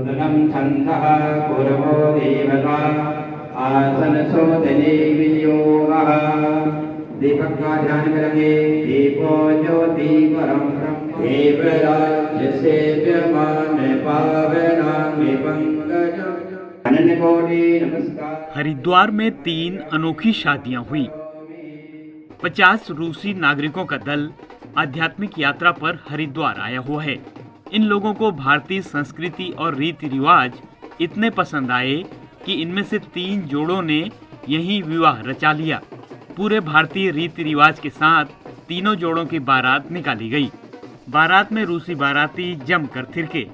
उदनं छन्दः पूर्वो देवता आसनशोधने वियोगः। दीपक का ध्यान करेंगे। दीपो ज्योति परम देवराज सेव्यमान पावनांगे पंकज अनन्य कोटि नमस्कार। हरिद्वार में 3 अनोखी शादियां हुई। 50 रूसी नागरिकों का दल आध्यात्मिक यात्रा पर हरिद्वार आया हुआ है। इन लोगों को भारतीय संस्कृति और रीति रिवाज इतने पसंद आए कि इनमें से 3 जोड़ों ने यहीं विवाह रचा लिया। पूरे भारतीय रीति रिवाज के साथ तीनों जोड़ों की बारात निकाली गई। बारात में रूसी बाराती जमकर थिरके।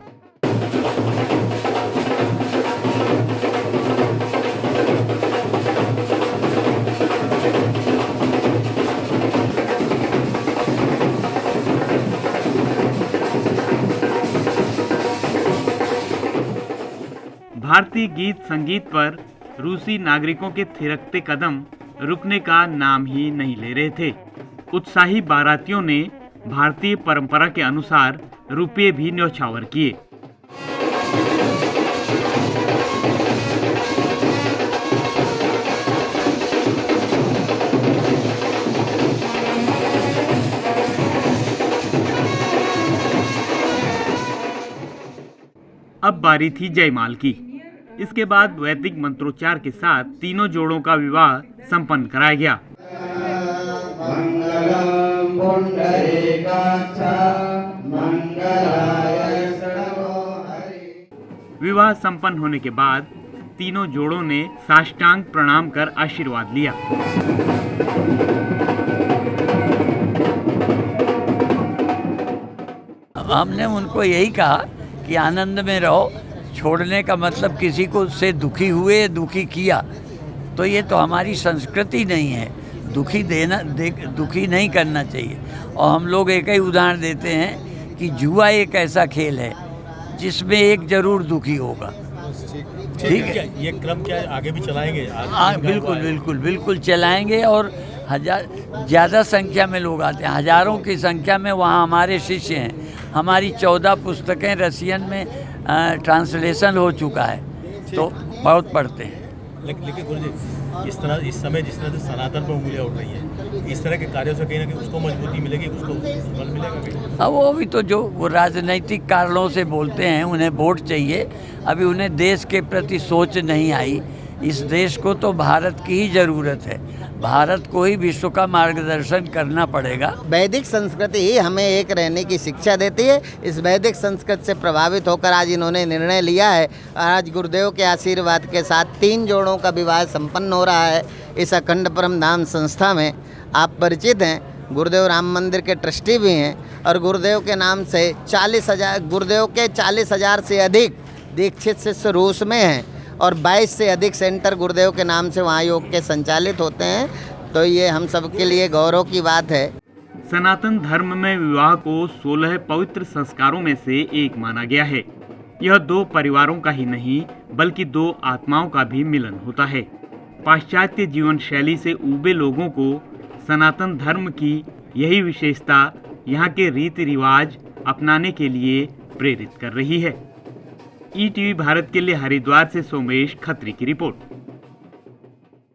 भारतीय गीत संगीत पर रूसी नागरिकों के थिरकते कदम रुकने का नाम ही नहीं ले रहे थे। उत्साही बारातियों ने भारतीय परंपरा के अनुसार रुपये भी न्यौछावर किए। अब बारी थी जयमाल की। इसके बाद वैदिक मंत्रोच्चार के साथ तीनों जोड़ों का विवाह संपन्न कराया गया। विवाह संपन्न होने के बाद तीनों जोड़ों ने साष्टांग प्रणाम कर आशीर्वाद लिया। हमने उनको यही कहा कि आनंद में रहो। छोड़ने का मतलब किसी को से दुखी हुए, दुखी किया, तो ये तो हमारी संस्कृति नहीं है। दुखी नहीं करना चाहिए। और हम लोग एक ही उदाहरण देते हैं कि जुआ एक ऐसा खेल है जिसमें एक जरूर दुखी होगा। ठीक है, ये क्रम क्या आगे भी चलाएंगे? बिल्कुल चलाएंगे। और ज़्यादा संख्या में लोग आते हैं, हजारों की संख्या में वहाँ हमारे शिष्य हैं। हमारी 14 पुस्तकें रसियन में ट्रांसलेशन हो चुका है, तो बहुत पढ़ते हैं। लेकिन गुरुजी, इस समय जिस तरह से सनातन पर उंगलियां उठ रही हैं, इस तरह के कार्यों से कहीं ना कहीं उसको मजबूती मिलेगी, उसको बल मिलेगा। अब वो भी तो जो वो राजनीतिक कारणों से बोलते हैं, उन्हें वोट चाहिए। अभी उन्हें देश के प्रति सोच नहीं आई। इस देश को तो भारत की ही ज़रूरत है। भारत को ही विश्व का मार्गदर्शन करना पड़ेगा। वैदिक संस्कृति ही हमें एक रहने की शिक्षा देती है। इस वैदिक संस्कृति से प्रभावित होकर आज इन्होंने निर्णय लिया है। आज गुरुदेव के आशीर्वाद के साथ 3 जोड़ों का विवाह संपन्न हो रहा है इस अखंड परम धाम संस्था में। आप परिचित हैं, गुरुदेव राम मंदिर के ट्रस्टी भी हैं और गुरुदेव के नाम से 40,000 से अधिक दीक्षित शिष्य रूस में हैं और 22 से अधिक सेंटर गुरुदेव के नाम से वहाँ योग के संचालित होते हैं। तो ये हम सब के लिए गौरव की बात है। सनातन धर्म में विवाह को 16 पवित्र संस्कारों में से एक माना गया है। यह 2 परिवारों का ही नहीं बल्कि 2 आत्माओं का भी मिलन होता है। पाश्चात्य जीवन शैली से ऊबे लोगों को सनातन धर्म की यही विशेषता यहाँ के रीति रिवाज अपनाने के लिए प्रेरित कर रही है। ईटीवी भारत के लिए हरिद्वार से सोमेश खत्री की रिपोर्ट।